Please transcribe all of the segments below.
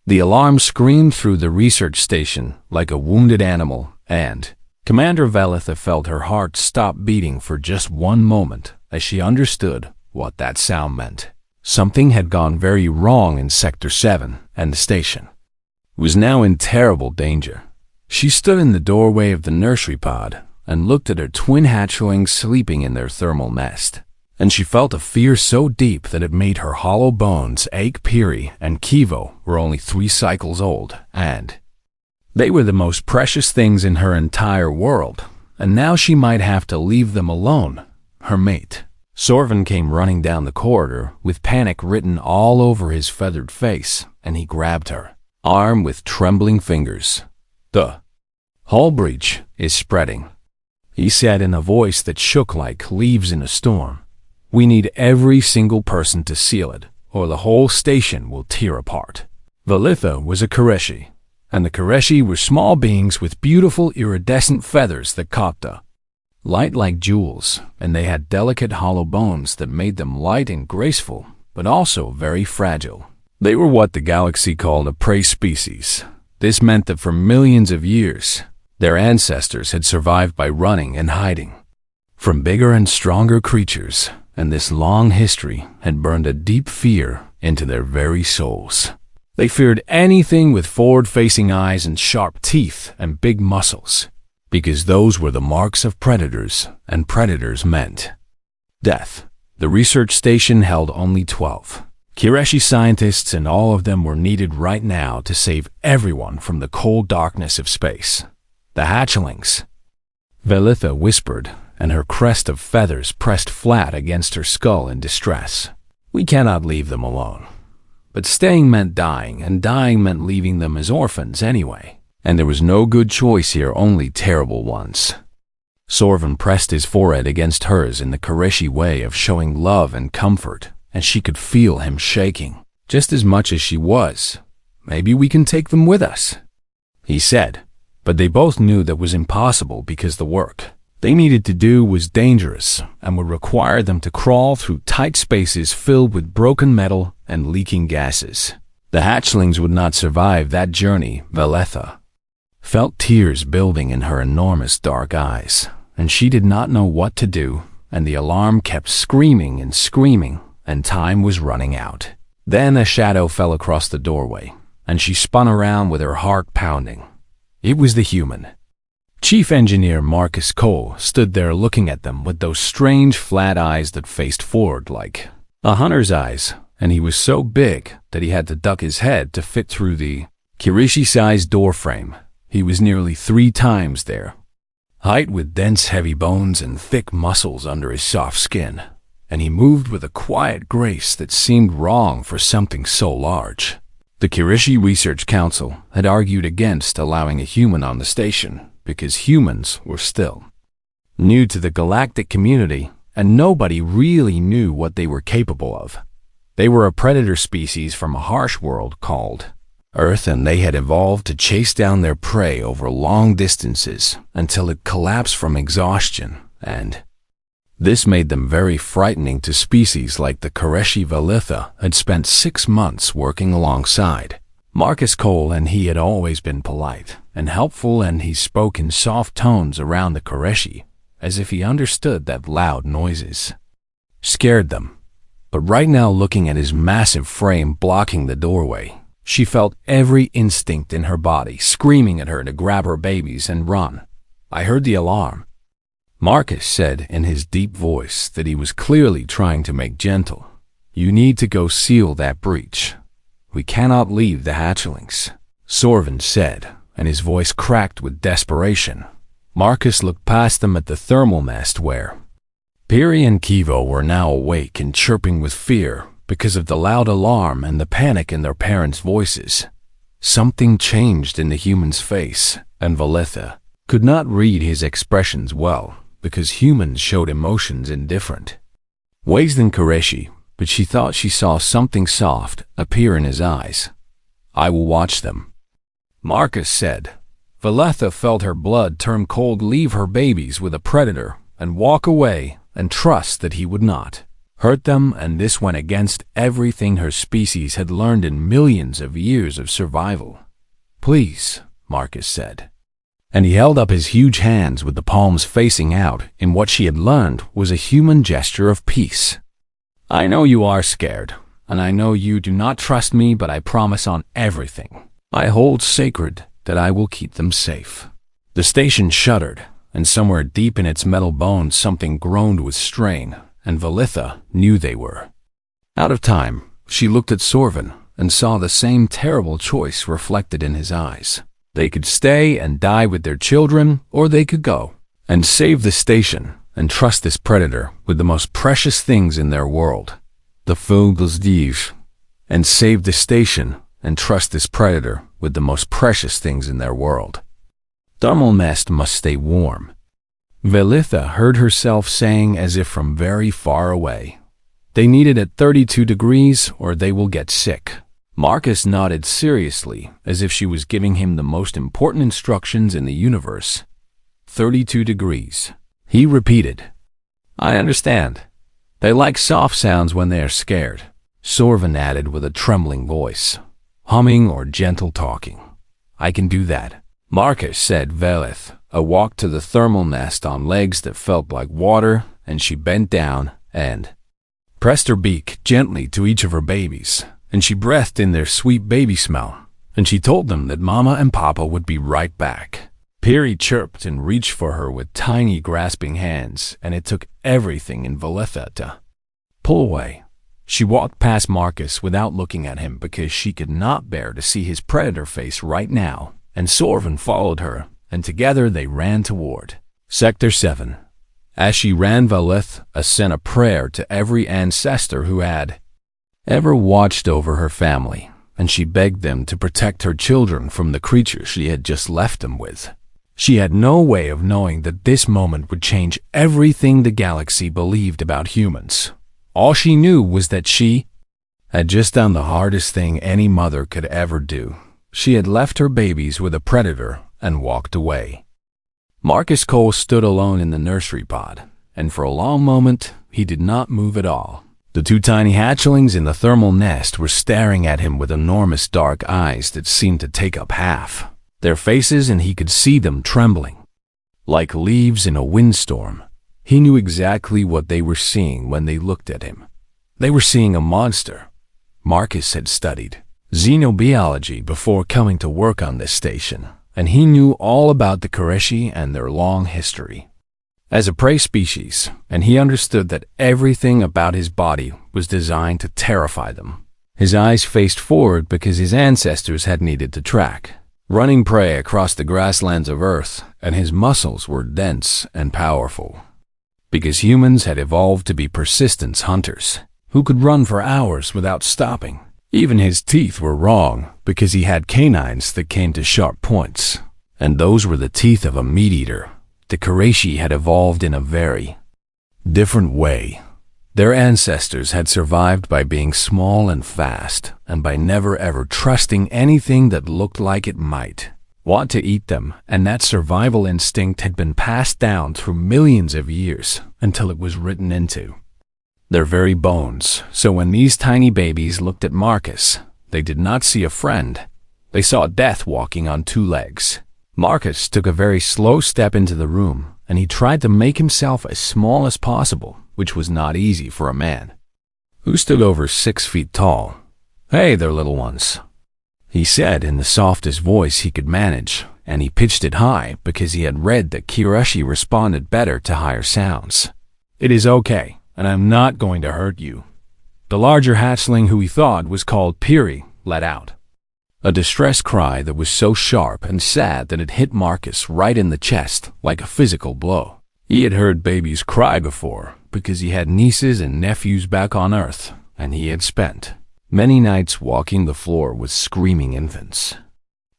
The alarm screamed through the research station like a wounded animal, and Commander Velitha felt her heart stop beating for just one moment as she understood what that sound meant. Something had gone very wrong in Sector 7, and the station was now in terrible danger. She stood in the doorway of the nursery pod and looked at her twin hatchlings sleeping in their thermal nest, and she felt a fear so deep that it made her hollow bones ache. Piri and Kivo were only 3 cycles old, and they were the most precious things in her entire world, and now she might have to leave them alone. Her mate, Sorvin, came running down the corridor with panic written all over his feathered face, and he grabbed her arm with trembling fingers. "The hull breach is spreading," he said in a voice that shook like leaves in a storm. "We need every single person to seal it, or the whole station will tear apart." Velitha was a Koreshi, and the Koreshi were small beings with beautiful iridescent feathers that caught the light like jewels, and they had delicate hollow bones that made them light and graceful, but also very fragile. They were what the galaxy called a prey species. This meant that for millions of years, their ancestors had survived by running and hiding from bigger and stronger creatures, and this long history had burned a deep fear into their very souls. They feared anything with forward-facing eyes and sharp teeth and big muscles, because those were the marks of predators, and predators meant death. The research station held only 12 Koreshi scientists, and all of them were needed right now to save everyone from the cold darkness of space. "The hatchlings," Velitha whispered, and her crest of feathers pressed flat against her skull in distress. "We cannot leave them alone." But staying meant dying, and dying meant leaving them as orphans anyway. And there was no good choice here, only terrible ones. Sorvin pressed his forehead against hers in the Koreshi way of showing love and comfort, and she could feel him shaking, just as much as she was. "Maybe we can take them with us," he said, but they both knew that was impossible because the work they needed to do was dangerous and would require them to crawl through tight spaces filled with broken metal and leaking gases. The hatchlings would not survive that journey. Velitha felt tears building in her enormous dark eyes, and she did not know what to do, and the alarm kept screaming and screaming, and time was running out. Then a shadow fell across the doorway, and she spun around with her heart pounding. It was the human. Chief Engineer Marcus Cole stood there looking at them with those strange flat eyes that faced forward like a hunter's eyes, and he was so big that he had to duck his head to fit through the Kirishi-sized doorframe. He was nearly 3 times their height, with dense heavy bones and thick muscles under his soft skin, and he moved with a quiet grace that seemed wrong for something so large. The Kirishi Research Council had argued against allowing a human on the station because humans were still new to the galactic community, and nobody really knew what they were capable of. They were a predator species from a harsh world called Earth, and they had evolved to chase down their prey over long distances until it collapsed from exhaustion, and this made them very frightening to species like the Koreshi. Velitha had spent 6 months working alongside Marcus Cole, and he had always been polite and helpful, and he spoke in soft tones around the Koreshi, as if he understood that loud noises scared them. But right now, looking at his massive frame blocking the doorway, she felt every instinct in her body screaming at her to grab her babies and run. "I heard the alarm," Marcus said in his deep voice that he was clearly trying to make gentle. "You need to go seal that breach. We cannot leave the hatchlings," Sorvin said, and his voice cracked with desperation. Marcus looked past them at the thermal nest where Piri and Kivo were now awake and chirping with fear because of the loud alarm and the panic in their parents' voices. Something changed in the human's face, and Velitha could not read his expressions well because humans showed emotions in different ways than Koreshi, but she thought she saw something soft appear in his eyes. "I will watch them," Marcus said. Velitha felt her blood turn cold. Leave her babies with a predator and walk away and trust that he would not hurt them, and this went against everything her species had learned in millions of years of survival. "Please," Marcus said. And he held up his huge hands with the palms facing out in what she had learned was a human gesture of peace. "I know you are scared, and I know you do not trust me, but I promise on everything I hold sacred that I will keep them safe." The station shuddered, and somewhere deep in its metal bones something groaned with strain, and Velitha knew they were out of time. She looked at Sorvin and saw the same terrible choice reflected in his eyes. They could stay and die with their children, or they could go and save the station and trust this predator with the most precious things in their world, the Vogeldief, and save the station and trust this predator with the most precious things in their world. Thermal nest must stay warm, Velitha heard herself saying as if from very far away. They need it at 32 degrees or they will get sick. Marcus nodded seriously as if she was giving him the most important instructions in the universe. 32 degrees. He repeated. "I understand. They like soft sounds when they are scared," Sorvin added with a trembling voice. "Humming or gentle talking. I can do that." Marcus said Velith, walked to the thermal nest on legs that felt like water, and she bent down and pressed her beak gently to each of her babies, and she breathed in their sweet baby smell, and she told them that Mama and Papa would be right back. Peary chirped and reached for her with tiny grasping hands, and it took everything in Velitha to pull away. She walked past Marcus without looking at him because she could not bear to see his predator face right now, and Sorvin followed her, and together they ran toward Sector 7. As she ran, Velith sent a prayer to every ancestor who had ever watched over her family, and she begged them to protect her children from the creatures she had just left them with. She had no way of knowing that this moment would change everything the galaxy believed about humans. All she knew was that she had just done the hardest thing any mother could ever do. She had left her babies with a predator and walked away. Marcus Cole stood alone in the nursery pod, and for a long moment he did not move at all. The two tiny hatchlings in the thermal nest were staring at him with enormous dark eyes that seemed to take up half their faces, and he could see them trembling like leaves in a windstorm. He knew exactly what they were seeing when they looked at him. They were seeing a monster. Marcus had studied xenobiology before coming to work on this station, and he knew all about the Koreshi and their long history as a prey species, and he understood that everything about his body was designed to terrify them. His eyes faced forward because his ancestors had needed to track running prey across the grasslands of Earth, and his muscles were dense and powerful because humans had evolved to be persistence hunters who could run for hours without stopping. Even his teeth were wrong because he had canines that came to sharp points, and those were the teeth of a meat-eater. The Koreshi had evolved in a very different way. Their ancestors had survived by being small and fast, and by never ever trusting anything that looked like it might want to eat them, and that survival instinct had been passed down through millions of years until it was written into their very bones. So when these tiny babies looked at Marcus, they did not see a friend. They saw death walking on two legs. Marcus took a very slow step into the room, and he tried to make himself as small as possible, which was not easy for a man who stood over 6 feet tall. "Hey there, little ones," he said in the softest voice he could manage, and he pitched it high because he had read that Koreshi responded better to higher sounds. "It is okay, and I'm not going to hurt you." The larger hatchling, who he thought was called Peary, let out a distress cry that was so sharp and sad that it hit Marcus right in the chest like a physical blow. He had heard babies cry before because he had nieces and nephews back on Earth, and he had spent many nights walking the floor with screaming infants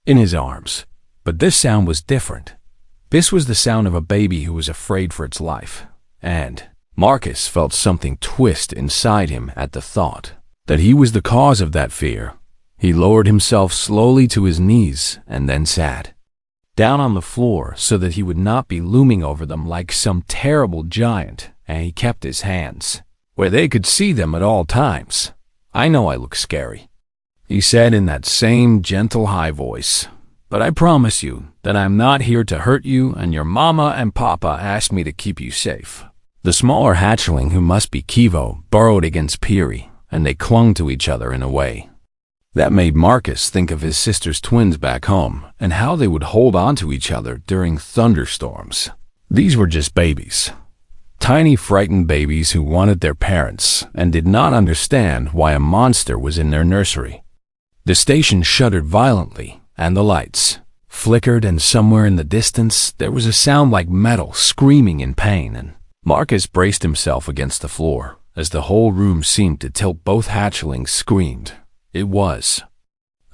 in his arms. But this sound was different. This was the sound of a baby who was afraid for its life, and Marcus felt something twist inside him at the thought that he was the cause of that fear. He lowered himself slowly to his knees and then sat down on the floor so that he would not be looming over them like some terrible giant, and he kept his hands where they could see them at all times. I know I look scary," he said in that same gentle high voice, "but I promise you that I'm not here to hurt you, and your mama and papa asked me to keep you safe." The smaller hatchling, who must be Kivo, burrowed against Peary, and they clung to each other in a way that made Marcus think of his sister's twins back home and how they would hold on to each other during thunderstorms. These were just babies. Tiny, frightened babies who wanted their parents and did not understand why a monster was in their nursery. The station shuddered violently, and the lights flickered, and somewhere in the distance there was a sound like metal screaming in pain, and Marcus braced himself against the floor as the whole room seemed to tilt. Both hatchlings screamed. It was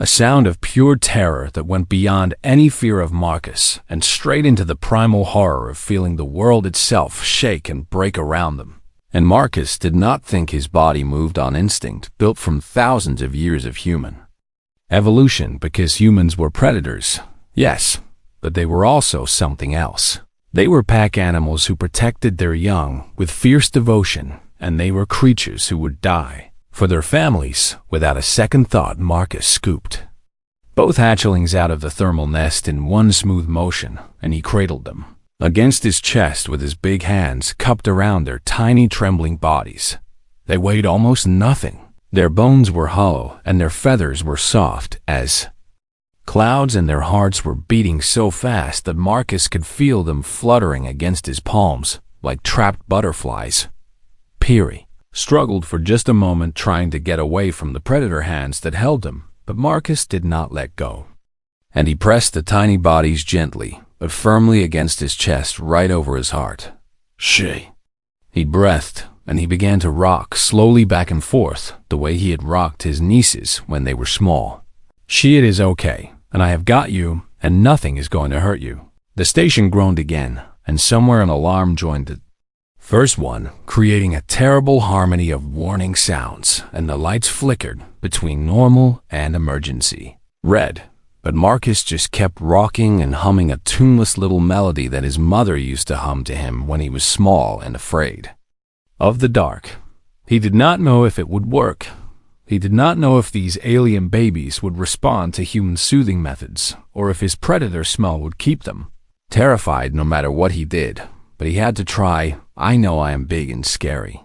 a sound of pure terror that went beyond any fear of Marcus and straight into the primal horror of feeling the world itself shake and break around them. And Marcus did not think his body moved on instinct built from thousands of years of human evolution, because humans were predators, yes, but they were also something else. They were pack animals who protected their young with fierce devotion, and they were creatures who would die for their families without a second thought. Marcus scooped both hatchlings out of the thermal nest in one smooth motion, and he cradled them against his chest with his big hands cupped around their tiny, trembling bodies. They weighed almost nothing. Their bones were hollow, and their feathers were soft as clouds, and their hearts were beating so fast that Marcus could feel them fluttering against his palms like trapped butterflies. Peary struggled for just a moment, trying to get away from the predator hands that held him, but Marcus did not let go. And he pressed the tiny bodies gently but firmly against his chest, right over his heart. "She," he breathed, and he began to rock slowly back and forth the way he had rocked his nieces when they were small. "She, it is okay, and I have got you, and nothing is going to hurt you." The station groaned again, and somewhere an alarm joined the first one, creating a terrible harmony of warning sounds, and the lights flickered between normal and emergency red. But Marcus just kept rocking and humming a tuneless little melody that his mother used to hum to him when he was small and afraid of the dark. He did not know if it would work. He did not know if these alien babies would respond to human soothing methods, or if his predator smell would keep them terrified no matter what he did. But he had to try. "I know I am big and scary,"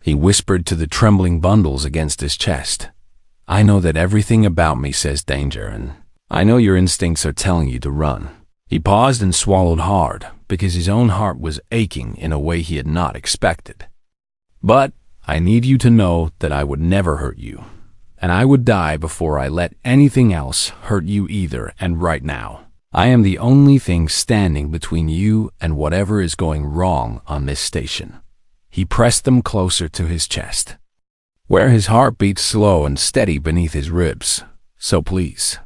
he whispered to the trembling bundles against his chest. "I know that everything about me says danger, and I know your instincts are telling you to run." He paused and swallowed hard, because his own heart was aching in a way he had not expected. "But I need you to know that I would never hurt you, and I would die before I let anything else hurt you either, and right now, I am the only thing standing between you and whatever is going wrong on this station." He pressed them closer to his chest, where his heart beat slow and steady beneath his ribs. "So please,"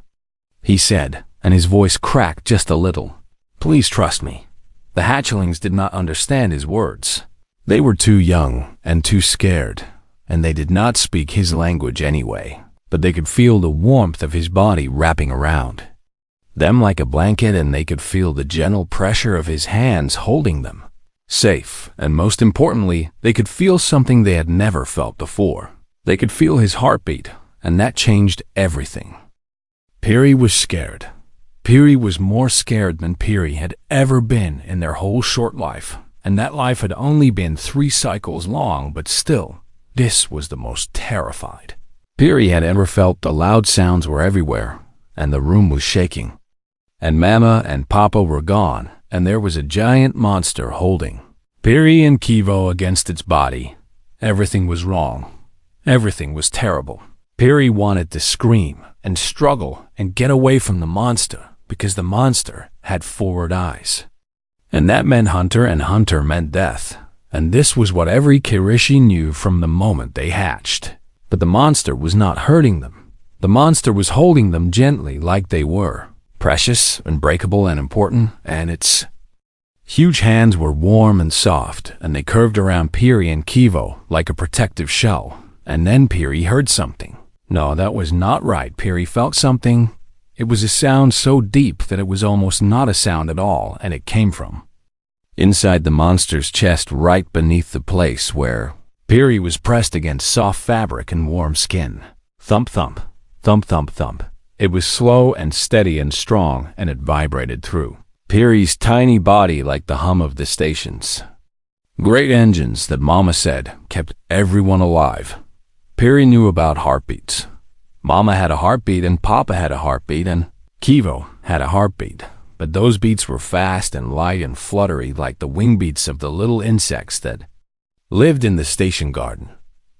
he said, and his voice cracked just a little, "please trust me." The hatchlings did not understand his words. They were too young and too scared, and they did not speak his language anyway, but they could feel the warmth of his body wrapping around them like a blanket, and they could feel the gentle pressure of his hands holding them safe, and most importantly, they could feel something they had never felt before. They could feel his heartbeat, and that changed everything. Peary was scared. Peary was more scared than Peary had ever been in their whole short life, and that life had only been 3 cycles long, but still, this was the most terrified Peary had ever felt. The loud sounds were everywhere, and the room was shaking. And Mama and Papa were gone, and there was a giant monster holding Peary and Kivo against its body. Everything was wrong. Everything was terrible. Peary wanted to scream and struggle and get away from the monster, because the monster had forward eyes. And that meant hunter, and hunter meant death. And this was what every Kirishi knew from the moment they hatched. But the monster was not hurting them. The monster was holding them gently, like they were precious, unbreakable, and important, and its huge hands were warm and soft, and they curved around Peary and Kivo like a protective shell. And then Peary heard something. No, that was not right. Peary felt something. It was a sound so deep that it was almost not a sound at all, and it came from inside the monster's chest, right beneath the place where Peary was pressed against soft fabric and warm skin. Thump thump, thump thump thump. It was slow and steady and strong, and it vibrated through Peary's tiny body like the hum of the stations. Great engines that Mama said kept everyone alive. Peary knew about heartbeats. Mama had a heartbeat and Papa had a heartbeat and Kivo had a heartbeat. But those beats were fast and light and fluttery like the wing beats of the little insects that lived in the station garden.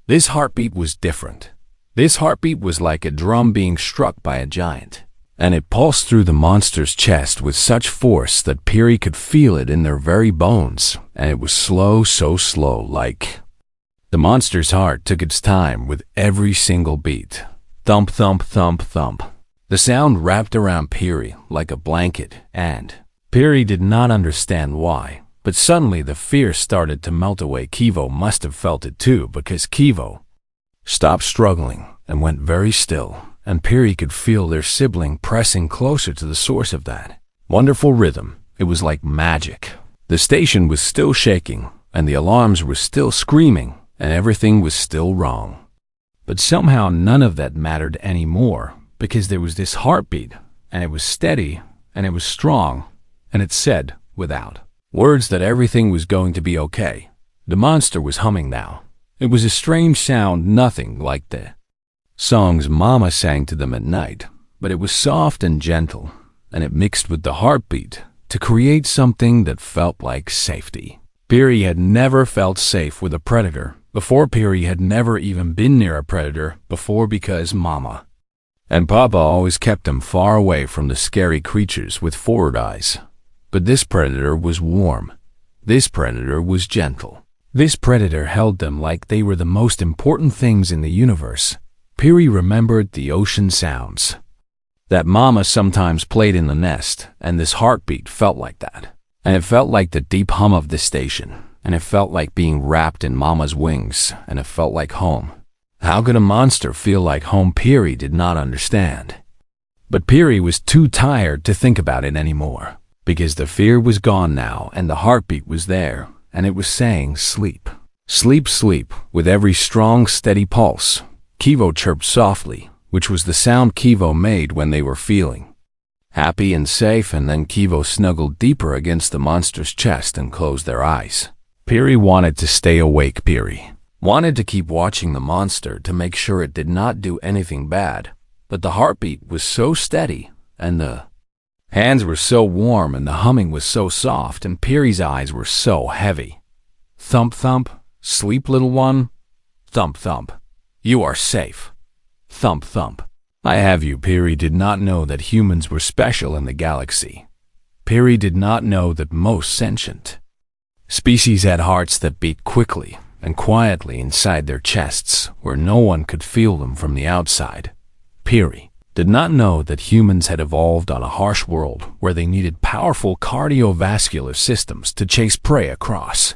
This heartbeat was different. This heartbeat was like a drum being struck by a giant, and it pulsed through the monster's chest with such force that Peary could feel it in their very bones, and it was slow, so slow, like the monster's heart took its time with every single beat. Thump, thump, thump, thump. The sound wrapped around Peary like a blanket, and Peary did not understand why, but suddenly the fear started to melt away. Kivo must have felt it too, because Kivo stopped struggling and went very still, and Peary could feel their sibling pressing closer to the source of that wonderful rhythm. It was like magic. The station was still shaking, and the alarms were still screaming, and everything was still wrong. But somehow none of that mattered anymore, because there was this heartbeat, and it was steady, and it was strong, and it said, without words, that everything was going to be okay. The monster was humming now. It was a strange sound, nothing like the songs Mama sang to them at night, but it was soft and gentle, and it mixed with the heartbeat to create something that felt like safety. Peary had never felt safe with a predator before. Peary had never even been near a predator before, because Mama and Papa always kept him far away from the scary creatures with forward eyes. But this predator was warm. This predator was gentle. This predator held them like they were the most important things in the universe. Peary remembered the ocean sounds that Mama sometimes played in the nest, and this heartbeat felt like that. And it felt like the deep hum of the station, and it felt like being wrapped in Mama's wings, and it felt like home. How could a monster feel like home? Peary did not understand. But Peary was too tired to think about it anymore, because the fear was gone now, and the heartbeat was there, and it was saying, sleep, sleep, sleep, with every strong, steady pulse. Kivo chirped softly, which was the sound Kivo made when they were feeling happy and safe, and then Kivo snuggled deeper against the monster's chest and closed their eyes. Peary wanted to stay awake. Peary wanted to keep watching the monster to make sure it did not do anything bad, but the heartbeat was so steady, and the hands were so warm, and the humming was so soft, and Peary's eyes were so heavy. Thump thump, sleep little one. Thump thump, you are safe. Thump thump, I have you. Peary did not know that humans were special in the galaxy. Peary did not know that most sentient species had hearts that beat quickly and quietly inside their chests, where no one could feel them from the outside. Peary did not know that humans had evolved on a harsh world where they needed powerful cardiovascular systems to chase prey across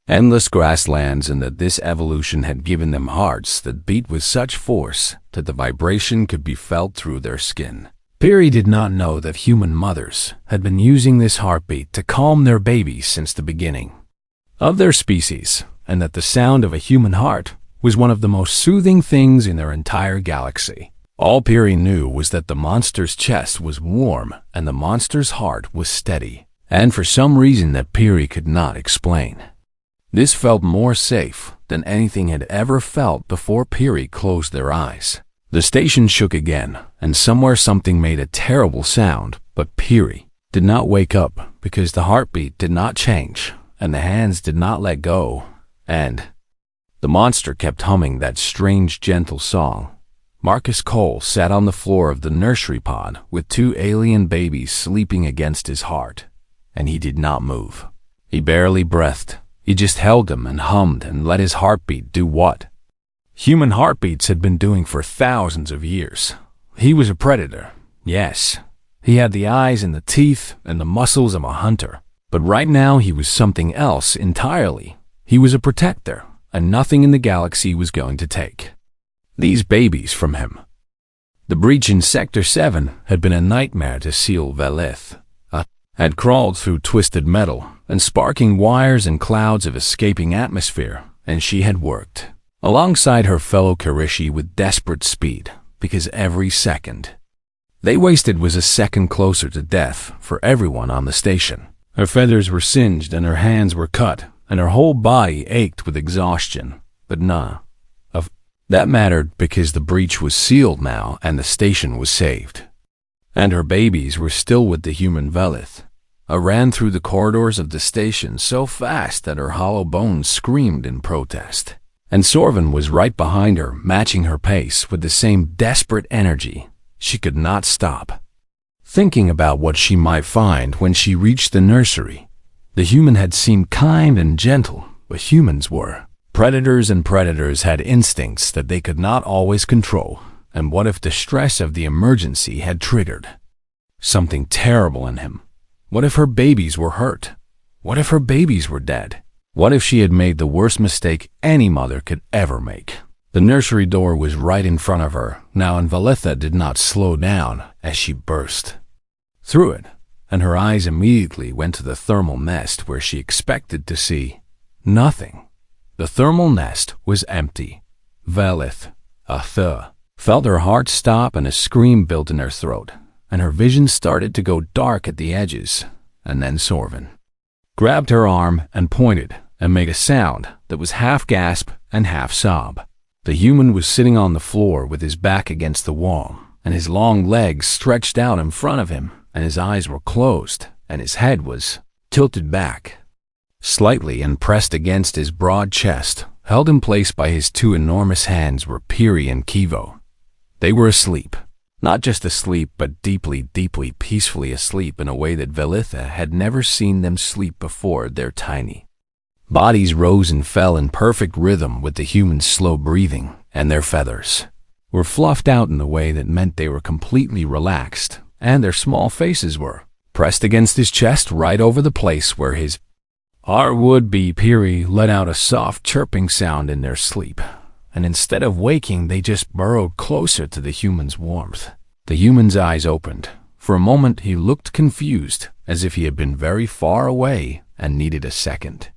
endless grasslands, and that this evolution had given them hearts that beat with such force that the vibration could be felt through their skin. Peary did not know that human mothers had been using this heartbeat to calm their babies since the beginning of their species, and that the sound of a human heart was one of the most soothing things in their entire galaxy. All Peary knew was that the monster's chest was warm and the monster's heart was steady, and for some reason that Peary could not explain, this felt more safe than anything had ever felt before. Peary closed their eyes. The station shook again, and somewhere something made a terrible sound, but Peary did not wake up because the heartbeat did not change, and the hands did not let go, and the monster kept humming that strange, gentle song. Marcus Cole sat on the floor of the nursery pod with two alien babies sleeping against his heart, and he did not move. He barely breathed. He just held them and hummed and let his heartbeat do what human heartbeats had been doing for thousands of years. He was a predator, yes. He had the eyes and the teeth and the muscles of a hunter, but right now he was something else entirely. He was a protector, and nothing in the galaxy was going to take these babies from him. The breach in Sector 7 had been a nightmare to seal. Velith had crawled through twisted metal and sparking wires and clouds of escaping atmosphere, and she had worked alongside her fellow Karishi with desperate speed, because every second they wasted was a second closer to death for everyone on the station. Her feathers were singed and her hands were cut, and her whole body ached with exhaustion, but none of that mattered because the breach was sealed now and the station was saved. And her babies were still with the human Velith. Ran through the corridors of the station so fast that her hollow bones screamed in protest. And Sorvin was right behind her, matching her pace with the same desperate energy. She could not stop thinking about what she might find when she reached the nursery. The human had seemed kind and gentle, but humans were predators, and predators had instincts that they could not always control. And what if the stress of the emergency had triggered something terrible in him? What if her babies were hurt? What if her babies were dead? What if she had made the worst mistake any mother could ever make? The nursery door was right in front of her now, and Velitha did not slow down as she burst through it, and her eyes immediately went to the thermal nest where she expected to see nothing. The thermal nest was empty. Velith, felt her heart stop and a scream built in her throat, and her vision started to go dark at the edges. And then Sorvin grabbed her arm and pointed and made a sound that was half gasp and half sob. The human was sitting on the floor with his back against the wall, and his long legs stretched out in front of him, and his eyes were closed, and his head was tilted back slightly and pressed against his broad chest. Held in place by his two enormous hands were Piri and Kivo. They were asleep. Not just asleep, but deeply, deeply, peacefully asleep in a way that Velitha had never seen them sleep before. Their tiny bodies rose and fell in perfect rhythm with the human's slow breathing, and their feathers were fluffed out in a way that meant they were completely relaxed, and their small faces were pressed against his chest right over the place where his would-be Piri let out a soft chirping sound in their sleep. And instead of waking, they just burrowed closer to the human's warmth. The human's eyes opened. For a moment, he looked confused, as if he had been very far away and needed a second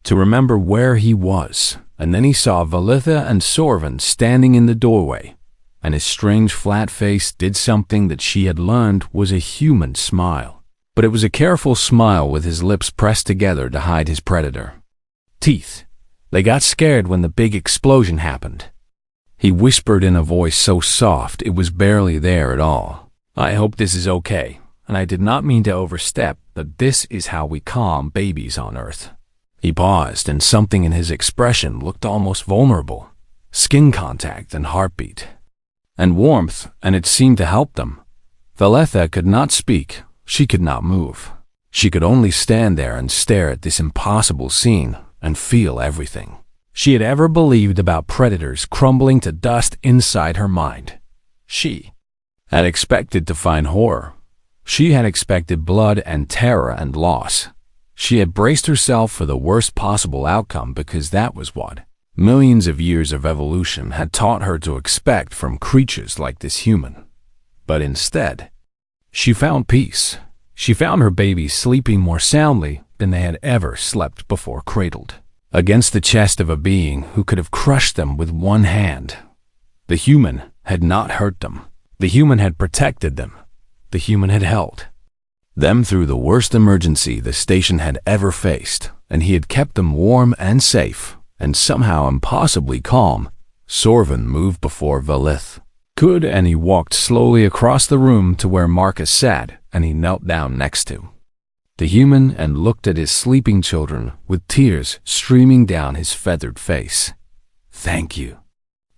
to remember where he was. And then he saw Velitha and Sorvin standing in the doorway, and his strange flat face did something that she had learned was a human smile. But it was a careful smile with his lips pressed together to hide his predator teeth. They got scared when the big explosion happened. He whispered in a voice so soft it was barely there at all. I hope this is okay, and I did not mean to overstep, but this is how we calm babies on Earth. He paused, and something in his expression looked almost vulnerable. Skin contact and heartbeat and warmth, and it seemed to help them. Velitha could not speak. She could not move. She could only stand there and stare at this impossible scene and feel everything she had ever believed about predators crumbling to dust inside her mind. She had expected to find horror. She had expected blood and terror and loss. She had braced herself for the worst possible outcome because that was what millions of years of evolution had taught her to expect from creatures like this human. But instead, she found peace. She found her babies sleeping more soundly than they had ever slept before, cradled against the chest of a being who could have crushed them with one hand. The human had not hurt them. The human had protected them. The human had held them through the worst emergency the station had ever faced, and he had kept them warm and safe, and somehow impossibly calm. Sorvin moved before Velith could, and he walked slowly across the room to where Marcus sat, and he knelt down next to the human and looked at his sleeping children with tears streaming down his feathered face. Thank you,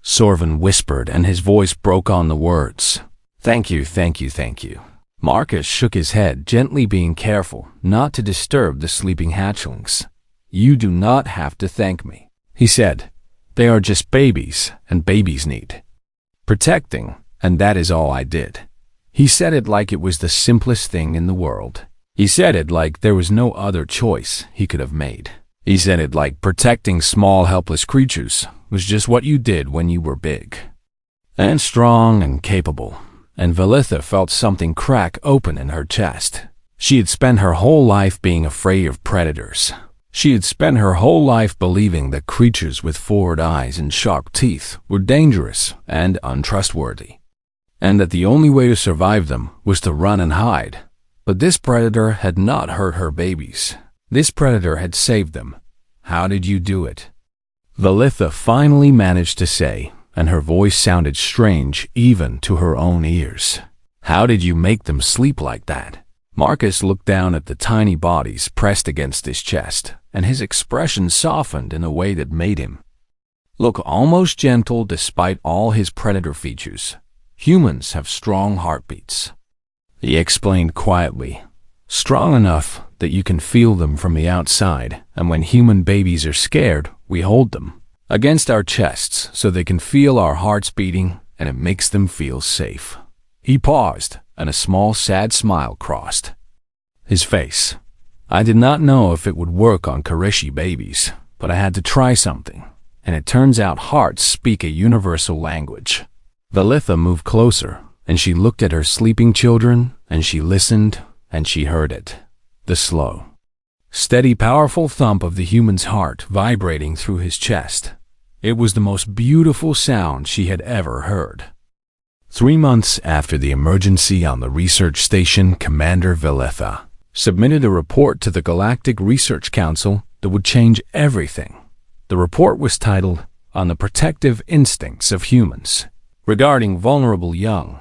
Sorvin whispered, and his voice broke on the words. Thank you, thank you, thank you. Marcus shook his head, gently, being careful not to disturb the sleeping hatchlings. You do not have to thank me, he said. They are just babies, and babies need protecting, and that is all I did. He said it like it was the simplest thing in the world. He said it like there was no other choice he could have made. He said it like protecting small, helpless creatures was just what you did when you were big and strong and capable. And Velitha felt something crack open in her chest. She had spent her whole life being afraid of predators. She had spent her whole life believing that creatures with forward eyes and sharp teeth were dangerous and untrustworthy, and that the only way to survive them was to run and hide. But this predator had not hurt her babies. This predator had saved them. How did you do it? Velitha finally managed to say, and her voice sounded strange even to her own ears. How did you make them sleep like that? Marcus looked down at the tiny bodies pressed against his chest, and his expression softened in a way that made him look almost gentle despite all his predator features. Humans have strong heartbeats, he explained quietly. Strong enough that you can feel them from the outside, and when human babies are scared, we hold them against our chests so they can feel our hearts beating, and it makes them feel safe. He paused, and a small sad smile crossed his face. I did not know if it would work on Karishi babies, but I had to try something, and it turns out hearts speak a universal language. Velitha moved closer, and she looked at her sleeping children, and she listened, and she heard it. The slow, steady, powerful thump of the human's heart vibrating through his chest. It was the most beautiful sound she had ever heard. 3 months after the emergency on the research station, Commander Velitha submitted a report to the Galactic Research Council that would change everything. The report was titled, "On the Protective Instincts of Humans, Regarding Vulnerable Young,"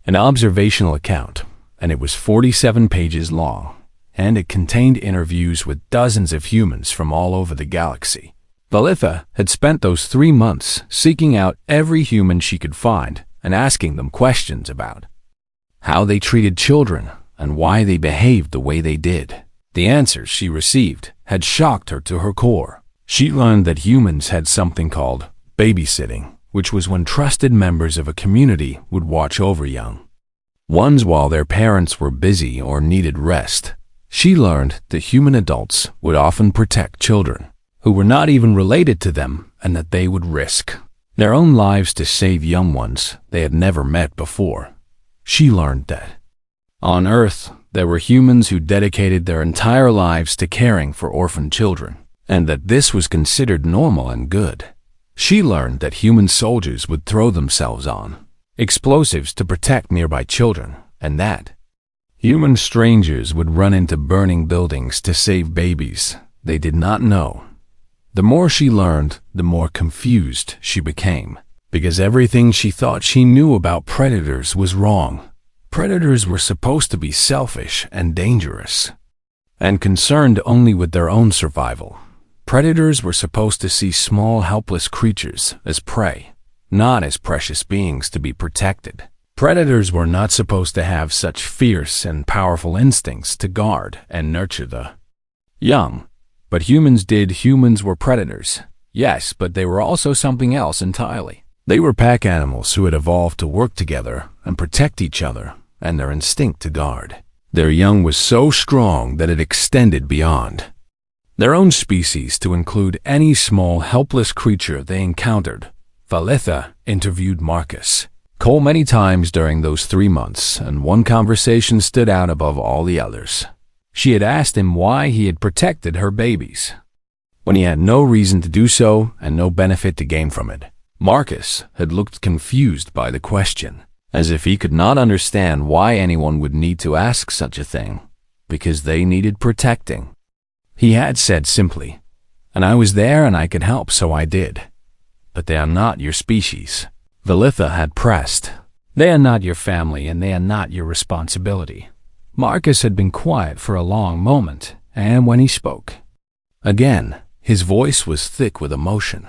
an observational account, and it was 47 pages long, and it contained interviews with dozens of humans from all over the galaxy. Velitha had spent those 3 months seeking out every human she could find and asking them questions about how they treated children and why they behaved the way they did. The answers she received had shocked her to her core. She learned that humans had something called babysitting, which was when trusted members of a community would watch over young ones while their parents were busy or needed rest. She learned that human adults would often protect children who were not even related to them, and that they would risk their own lives to save young ones they had never met before. She learned that on Earth, there were humans who dedicated their entire lives to caring for orphan children, and that this was considered normal and good. She learned that human soldiers would throw themselves on explosives to protect nearby children, and that human strangers would run into burning buildings to save babies they did not know. The more she learned, the more confused she became, because everything she thought she knew about predators was wrong. Predators were supposed to be selfish and dangerous, and concerned only with their own survival. Predators were supposed to see small, helpless creatures as prey, not as precious beings to be protected. Predators were not supposed to have such fierce and powerful instincts to guard and nurture the young. But humans did. Humans were predators. Yes, but they were also something else entirely. They were pack animals who had evolved to work together and protect each other, and their instinct to guard their young was so strong that it extended beyond their own species to include any small, helpless creature they encountered. Velitha interviewed Marcus Cole many times during those 3 months, and one conversation stood out above all the others. She had asked him why he had protected her babies, when he had no reason to do so and no benefit to gain from it. Marcus had looked confused by the question, as if he could not understand why anyone would need to ask such a thing, because they needed protecting. He had said simply, "And I was there and I could help, so I did. But they are not your species." Velitha had pressed, "They are not your family and they are not your responsibility." Marcus had been quiet for a long moment, and when he spoke again, his voice was thick with emotion.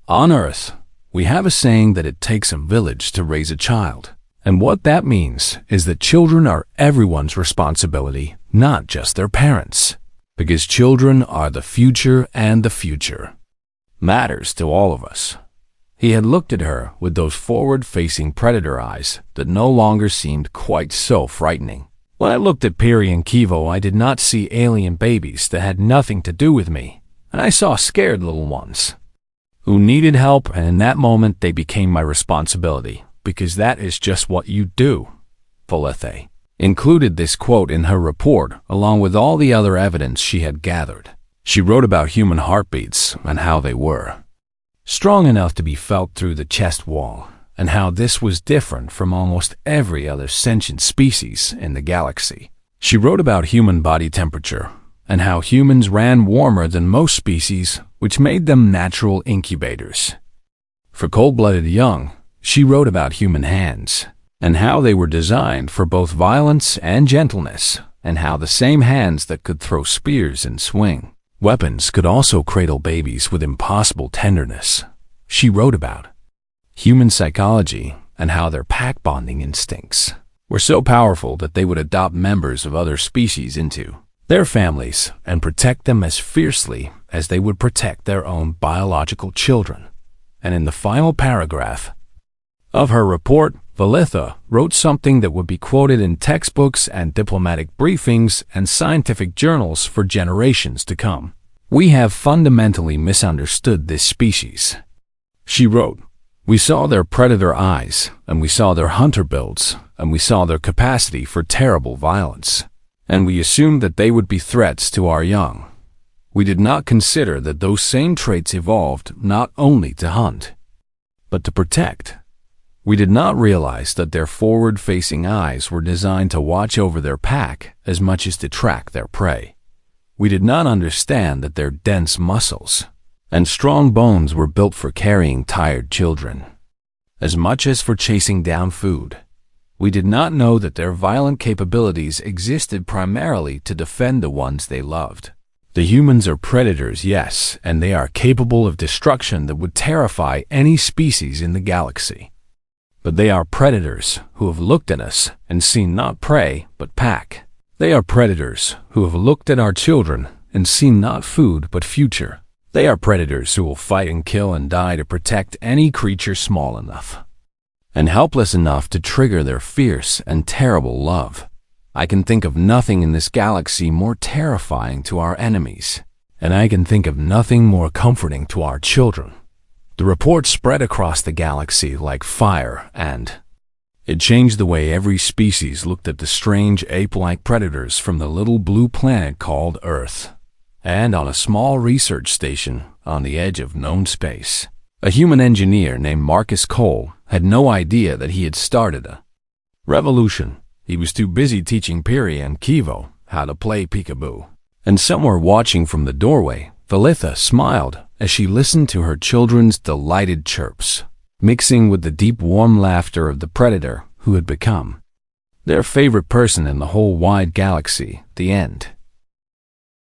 "On Earth, we have a saying that it takes a village to raise a child. And what that means is that children are everyone's responsibility, not just their parents. Because children are the future, and the future matters to all of us." He had looked at her with those forward-facing predator eyes that no longer seemed quite so frightening. "When I looked at Piri and Kivo, I did not see alien babies that had nothing to do with me, and I saw scared little ones who needed help, and in that moment they became my responsibility, because that is just what you do." Velitha included this quote in her report along with all the other evidence she had gathered. She wrote about human heartbeats and how they were strong enough to be felt through the chest wall, and how this was different from almost every other sentient species in the galaxy. She wrote about human body temperature and how humans ran warmer than most species, which made them natural incubators. For cold-blooded young, she wrote about human hands and how they were designed for both violence and gentleness, and how the same hands that could throw spears and swing weapons could also cradle babies with impossible tenderness. She wrote about human psychology and how their pack-bonding instincts were so powerful that they would adopt members of other species into their families and protect them as fiercely as they would protect their own biological children. And in the final paragraph of her report, Valitha wrote something that would be quoted in textbooks and diplomatic briefings and scientific journals for generations to come. "We have fundamentally misunderstood this species," she wrote. "We saw their predator eyes, and we saw their hunter builds, and we saw their capacity for terrible violence, and we assumed that they would be threats to our young. We did not consider that those same traits evolved not only to hunt, but to protect. We did not realize that their forward-facing eyes were designed to watch over their pack as much as to track their prey. We did not understand that their dense muscles and strong bones were built for carrying tired children, as much as for chasing down food. We did not know that their violent capabilities existed primarily to defend the ones they loved. The humans are predators, yes, and they are capable of destruction that would terrify any species in the galaxy. But they are predators who have looked at us and seen not prey, but pack. They are predators who have looked at our children and seen not food, but future. They are predators who will fight and kill and die to protect any creature small enough and helpless enough to trigger their fierce and terrible love. I can think of nothing in this galaxy more terrifying to our enemies, and I can think of nothing more comforting to our children." The report spread across the galaxy like fire, and it changed the way every species looked at the strange ape-like predators from the little blue planet called Earth. And on a small research station on the edge of known space, a human engineer named Marcus Cole had no idea that he had started a revolution. He was too busy teaching Piri and Kivo how to play peekaboo. And somewhere watching from the doorway, Valitha smiled as she listened to her children's delighted chirps, mixing with the deep warm laughter of the predator who had become their favorite person in the whole wide galaxy. The end.